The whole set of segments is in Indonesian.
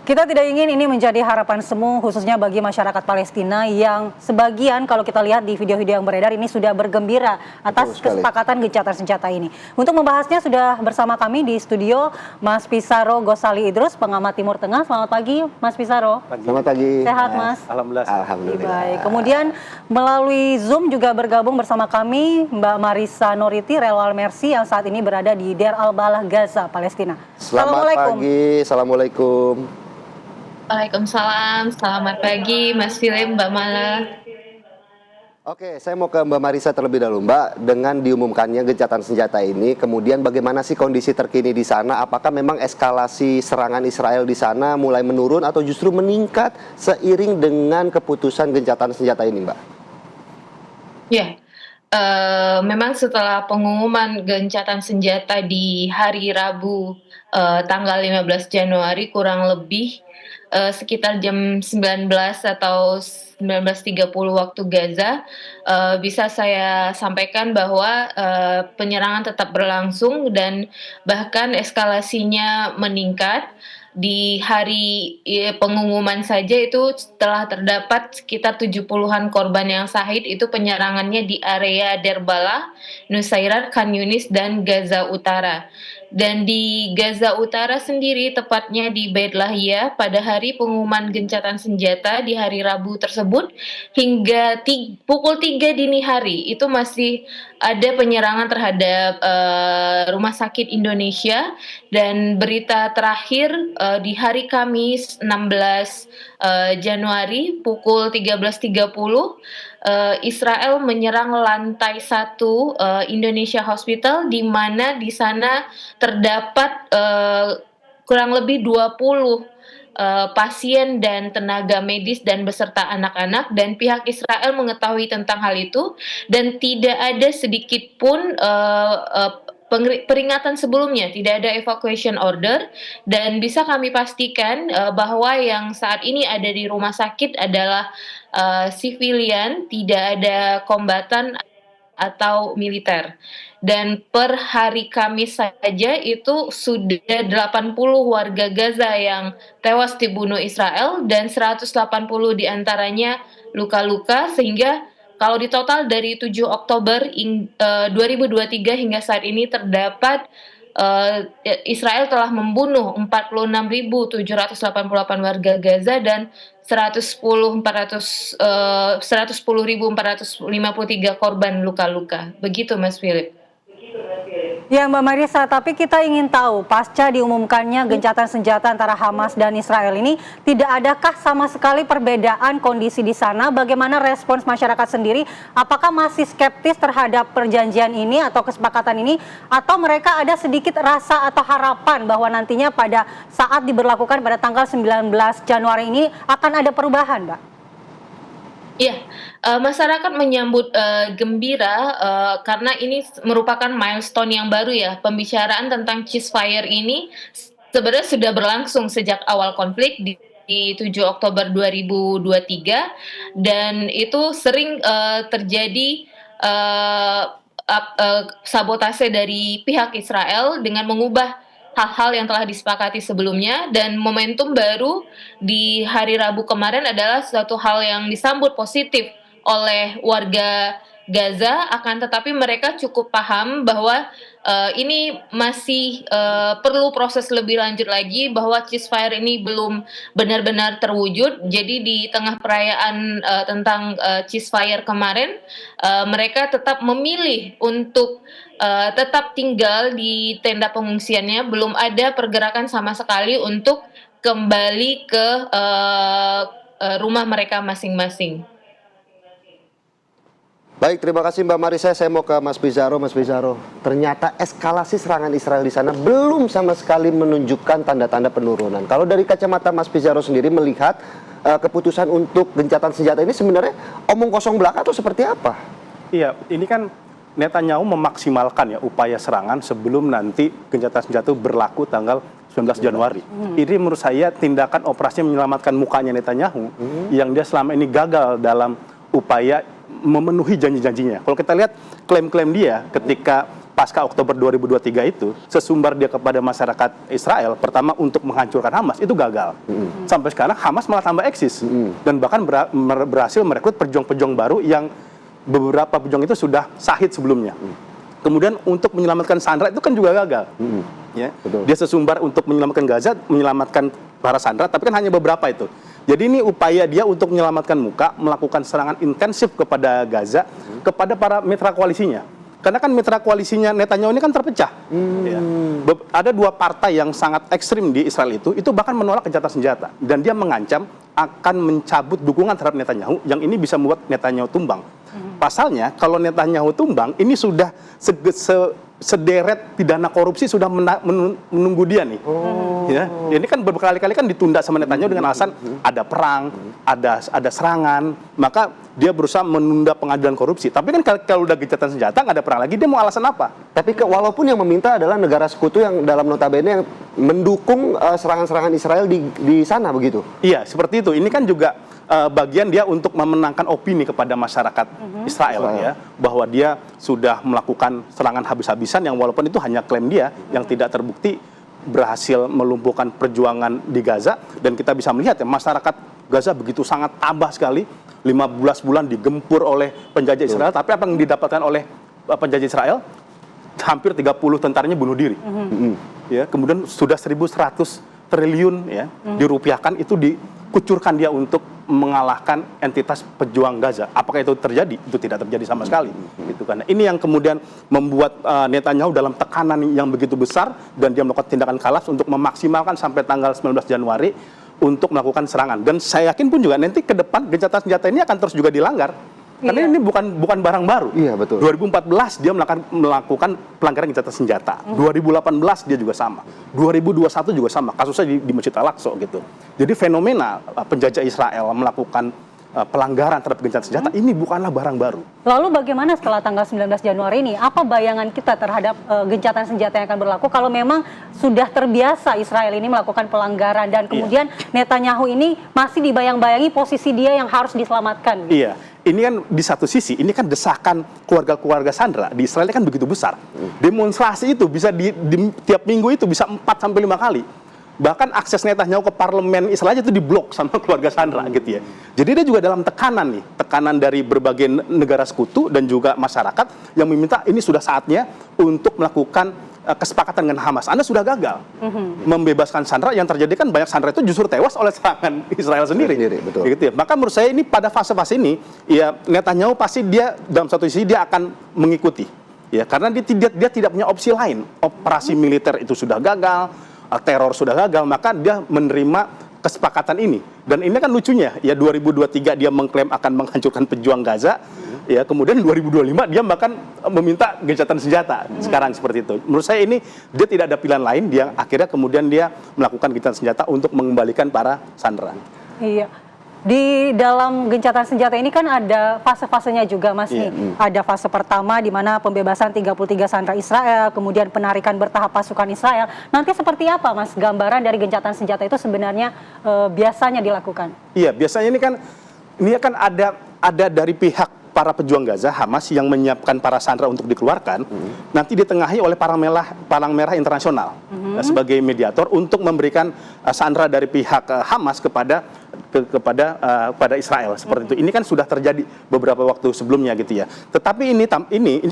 Kita tidak ingin ini menjadi harapan semu khususnya bagi masyarakat Palestina yang sebagian kalau kita lihat di video-video yang beredar ini sudah bergembira atas kesepakatan gencatan senjata ini. Untuk membahasnya sudah bersama kami di studio Mas Pisaro Gosali Idrus, pengamat Timur Tengah. Selamat pagi Mas Pisaro. Selamat pagi. Sehat Mas? Alhamdulillah. Alhamdulillah. Baik. Kemudian melalui Zoom juga bergabung bersama kami Mbak Marisa Noriti, relawan Mercy yang saat ini berada di Deir al-Balah, Gaza, Palestina. Selamat pagi. Assalamualaikum. Waalaikumsalam, selamat pagi Mas Philip, Mbak Mala. Oke, saya mau ke Mbak Marisa terlebih dahulu, Mbak. Dengan diumumkannya gencatan senjata ini, kemudian bagaimana sih kondisi terkini di sana? Apakah memang eskalasi serangan Israel di sana mulai menurun atau justru meningkat seiring dengan keputusan gencatan senjata ini, Mbak? Ya, memang setelah pengumuman gencatan senjata di hari Rabu tanggal 15 Januari kurang lebih sekitar jam 19 atau 19.30 waktu Gaza, bisa saya sampaikan bahwa penyerangan tetap berlangsung dan bahkan eskalasinya meningkat. Di hari pengumuman saja itu telah terdapat sekitar 70-an korban yang syahid. Itu penyerangannya di area Deir al-Balah, Nusairat, Khan Yunis, dan Gaza Utara. Dan di Gaza Utara sendiri, tepatnya di Beit Lahia, pada hari pengumuman gencatan senjata di hari Rabu tersebut, hingga pukul 3 dini hari, itu masih ada penyerangan terhadap Rumah Sakit Indonesia. Dan berita terakhir di hari Kamis 16 Januari pukul 13.30, Israel menyerang lantai 1 Indonesia Hospital, di mana di sana terdapat kurang lebih 20 pasien dan tenaga medis dan beserta anak-anak, dan pihak Israel mengetahui tentang hal itu dan tidak ada sedikit pun peringatan sebelumnya, tidak ada evacuation order. Dan bisa kami pastikan bahwa yang saat ini ada di rumah sakit adalah sivilian, tidak ada kombatan atau militer. Dan per hari Kamis saja itu sudah 80 warga Gaza yang tewas dibunuh Israel dan 180 diantaranya luka-luka, sehingga kalau di total dari 7 Oktober 2023 hingga saat ini terdapat Israel telah membunuh 46.788 warga Gaza dan 110.453 korban luka-luka. Begitu Mas Philip. Ya Mbak Marisa, tapi kita ingin tahu pasca diumumkannya gencatan senjata antara Hamas dan Israel ini, tidak adakah sama sekali perbedaan kondisi di sana? Bagaimana respons masyarakat sendiri? Apakah masih skeptis terhadap perjanjian ini atau kesepakatan ini? Atau mereka ada sedikit rasa atau harapan bahwa nantinya pada saat diberlakukan pada tanggal 19 Januari ini akan ada perubahan, Mbak? Iya, masyarakat menyambut gembira karena ini merupakan milestone yang baru ya. Pembicaraan tentang ceasefire ini sebenarnya sudah berlangsung sejak awal konflik di 7 Oktober 2023, dan itu sering terjadi sabotase dari pihak Israel dengan mengubah hal-hal yang telah disepakati sebelumnya. Dan momentum baru di hari Rabu kemarin adalah suatu hal yang disambut positif oleh warga Gaza, akan tetapi mereka cukup paham bahwa ini masih perlu proses lebih lanjut lagi, bahwa ceasefire ini belum benar-benar terwujud. Jadi di tengah perayaan tentang ceasefire kemarin, mereka tetap memilih untuk tetap tinggal di tenda pengungsiannya. Belum ada pergerakan sama sekali untuk kembali ke rumah mereka masing-masing. Baik, terima kasih Mbak Marisa. Saya mau ke Mas Pisaro. Mas Pisaro, ternyata eskalasi serangan Israel di sana belum sama sekali menunjukkan tanda-tanda penurunan. Kalau dari kacamata Mas Pisaro sendiri melihat keputusan untuk gencatan senjata ini sebenarnya omong kosong belaka atau seperti apa? Iya, ini kan Netanyahu memaksimalkan ya upaya serangan sebelum nanti gencatan senjata berlaku tanggal 19 Januari. Ini menurut saya tindakan operasi menyelamatkan mukanya Netanyahu yang dia selama ini gagal dalam upaya memenuhi janji-janjinya. Kalau kita lihat klaim-klaim dia ketika pasca Oktober 2023 itu, sesumbar dia kepada masyarakat Israel, pertama untuk menghancurkan Hamas, itu gagal. Sampai sekarang Hamas malah tambah eksis. Dan bahkan berhasil merekrut pejuang-pejuang baru yang beberapa pejuang itu sudah syahid sebelumnya. Kemudian untuk menyelamatkan Sandra itu kan juga gagal. Ya. Dia sesumbar untuk menyelamatkan Gaza, menyelamatkan para Sandra, tapi kan hanya beberapa itu. Jadi ini upaya dia untuk menyelamatkan muka, melakukan serangan intensif kepada Gaza, kepada para mitra koalisinya. Karena kan mitra koalisinya Netanyahu ini kan terpecah. Ya. Ada dua partai yang sangat ekstrim di Israel itu bahkan menolak gencatan senjata. Dan dia mengancam akan mencabut dukungan terhadap Netanyahu, yang ini bisa membuat Netanyahu tumbang. Pasalnya, kalau Netanyahu tumbang, ini sudah sederet pidana korupsi sudah menunggu dia nih. Ya, ini kan berkali-kali kan ditunda sama Netanyahu dengan alasan ada perang, ada serangan, maka dia berusaha menunda pengadilan korupsi. Tapi kan kalau udah gencatan senjata nggak ada perang lagi, dia mau alasan apa? Tapi walaupun yang meminta adalah negara sekutu yang dalam notabene yang mendukung serangan-serangan Israel di sana begitu. Iya, seperti itu. Ini kan juga bagian dia untuk memenangkan opini kepada masyarakat Israel ya, bahwa dia sudah melakukan serangan habis-habisan yang walaupun itu hanya klaim dia yang tidak terbukti berhasil melumpuhkan perjuangan di Gaza. Dan kita bisa melihat ya, masyarakat Gaza begitu sangat tabah sekali, 15 bulan digempur oleh penjajah Israel, tapi apa yang didapatkan oleh penjajah Israel? Hampir 30 tentaranya bunuh diri. Ya, kemudian sudah 1.100 triliun ya dirupiahkan, itu dikucurkan dia untuk mengalahkan entitas pejuang Gaza. Apakah itu terjadi? Itu tidak terjadi sama sekali. Gitu kan. Ini yang kemudian membuat Netanyahu dalam tekanan yang begitu besar, dan dia melakukan tindakan kolaps untuk memaksimalkan sampai tanggal 19 Januari untuk melakukan serangan. Dan saya yakin pun juga nanti ke depan gencatan senjata ini akan terus juga dilanggar. Karena ini bukan barang baru. Iya, betul. 2014 dia melakukan pelanggaran gencatan senjata. 2018 dia juga sama. 2021 juga sama. Kasusnya di Masjid Al-Aqsa gitu. Jadi fenomena penjajah Israel melakukan pelanggaran terhadap gencatan senjata ini bukanlah barang baru. Lalu bagaimana setelah tanggal 19 Januari ini? Apa bayangan kita terhadap gencatan senjata yang akan berlaku kalau memang sudah terbiasa Israel ini melakukan pelanggaran dan kemudian Netanyahu ini masih dibayang-bayangi posisi dia yang harus diselamatkan? Iya. Ini kan di satu sisi, ini kan desakan keluarga-keluarga Sandra di Israel kan begitu besar. Demonstrasi itu bisa tiap minggu itu bisa 4-5 kali. Bahkan akses Netanyahu ke parlemen Israel itu diblok sama keluarga Sandra gitu ya. Jadi dia juga dalam tekanan nih, tekanan dari berbagai negara sekutu dan juga masyarakat yang meminta ini sudah saatnya untuk melakukan kesepakatan dengan Hamas. Anda sudah gagal membebaskan Sandra, yang terjadi kan banyak Sandra itu justru tewas oleh serangan Israel sendiri. Betul. Gitu ya. Maka menurut saya ini pada fase-fase ini ya Netanyahu pasti dia dalam satu sisi dia akan mengikuti ya, karena dia tidak punya opsi lain. Operasi militer itu sudah gagal, teror sudah gagal, maka dia menerima kesepakatan ini. Dan ini kan lucunya ya, 2023 dia mengklaim akan menghancurkan pejuang Gaza. Ya, kemudian 2025 dia bahkan meminta gencatan senjata. Sekarang seperti itu. Menurut saya ini dia tidak ada pilihan lain, dia akhirnya kemudian dia melakukan gencatan senjata untuk mengembalikan para sandera. Iya. Di dalam gencatan senjata ini kan ada fase-fasenya juga, Mas. Ada fase pertama di mana pembebasan 33 sandera Israel, kemudian penarikan bertahap pasukan Israel. Nanti seperti apa, Mas, gambaran dari gencatan senjata itu sebenarnya biasanya dilakukan? Iya, biasanya ini kan ada dari pihak para pejuang Gaza, Hamas, yang menyiapkan para sandera untuk dikeluarkan, nanti ditengahi oleh Palang Merah Internasional sebagai mediator untuk memberikan sandera dari pihak Hamas kepada Israel seperti itu. Ini kan sudah terjadi beberapa waktu sebelumnya gitu ya. Tetapi ini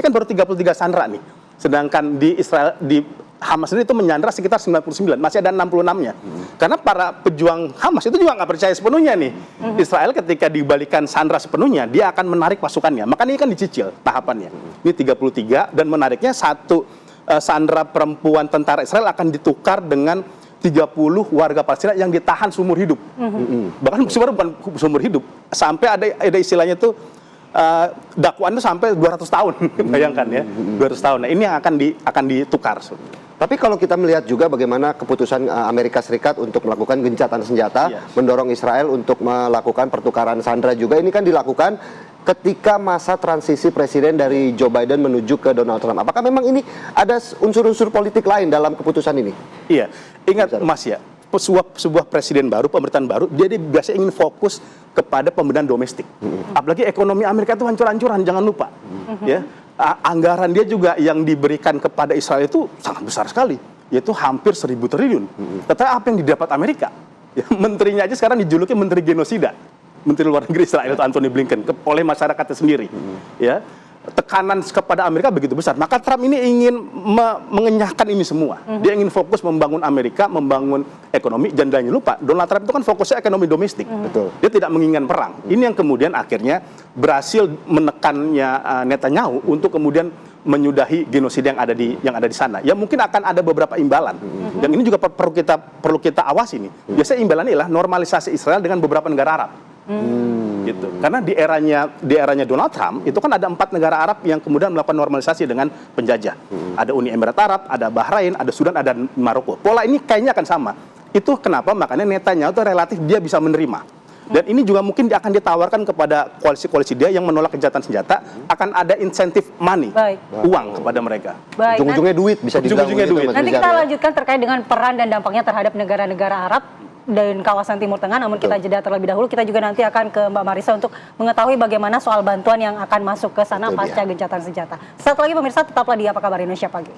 kan baru 33 sandera nih. Sedangkan di Israel, di Hamas sendiri itu menyandra sekitar 99, masih ada 66-nya. Karena para pejuang Hamas itu juga nggak percaya sepenuhnya nih. Israel ketika dibalikan sandra sepenuhnya, dia akan menarik pasukannya. Maka ini kan dicicil tahapannya. Ini 33, dan menariknya satu sandra perempuan tentara Israel akan ditukar dengan 30 warga Palestina yang ditahan seumur hidup. Bahkan sebenarnya bukan seumur hidup. Sampai ada istilahnya tuh, dakwaan itu sampai 200 tahun. Bayangkan ya, 200 tahun. Nah, ini yang akan ditukar. Tapi kalau kita melihat juga bagaimana keputusan Amerika Serikat untuk melakukan gencatan senjata, mendorong Israel untuk melakukan pertukaran sandera juga, ini kan dilakukan ketika masa transisi presiden dari Joe Biden menuju ke Donald Trump. Apakah memang ini ada unsur-unsur politik lain dalam keputusan ini? Iya, ingat Mas ya, sebuah presiden baru, pemerintahan baru, dia biasanya ingin fokus kepada pembenahan domestik. Apalagi ekonomi Amerika itu hancur-hancuran, jangan lupa. Ya, anggaran dia juga yang diberikan kepada Israel itu sangat besar sekali, yaitu hampir 1.000 triliun. Tetapi apa yang didapat Amerika? Ya, menterinya aja sekarang dijuluki menteri genosida, menteri luar negeri Israel itu Anthony Blinken oleh masyarakatnya sendiri. Ya, tekanan kepada Amerika begitu besar. Maka Trump ini ingin mengenyahkan ini semua. Dia ingin fokus membangun Amerika, membangun ekonomi. Dan jangan lupa, Donald Trump itu kan fokusnya ekonomi domestik. Betul. Dia tidak menginginkan perang. Ini yang kemudian akhirnya berhasil menekannya Netanyahu untuk kemudian menyudahi genosida yang ada di sana. Ya mungkin akan ada beberapa imbalan. Dan ini juga perlu kita awasi nih. Biasanya imbalannya adalah normalisasi Israel dengan beberapa negara Arab. Gitu. Karena di eranya Donald Trump itu kan ada 4 negara Arab yang kemudian melakukan normalisasi dengan penjajah. Ada Uni Emirat Arab, ada Bahrain, ada Sudan, ada Maroko. Pola ini kayaknya akan sama. Itu kenapa makanya Netanyahu itu relatif dia bisa menerima. Dan ini juga mungkin akan ditawarkan kepada koalisi-koalisi dia yang menolak gencatan senjata, akan ada insentif money, uang kepada mereka. Baik, Ujung-ujungnya duit bisa dibilang Ujung-ujungnya begitu, duit. Mas nanti Rizal, kita ya. lanjutkan terkait dengan peran dan dampaknya terhadap negara-negara Arab dan kawasan Timur Tengah. Namun kita jeda terlebih dahulu. Kita juga nanti akan ke Mbak Marisa untuk mengetahui bagaimana soal bantuan yang akan masuk ke sana Betul, pasca gencatan senjata. Sesaat lagi pemirsa, tetaplah di Apa Kabar Indonesia Pagi.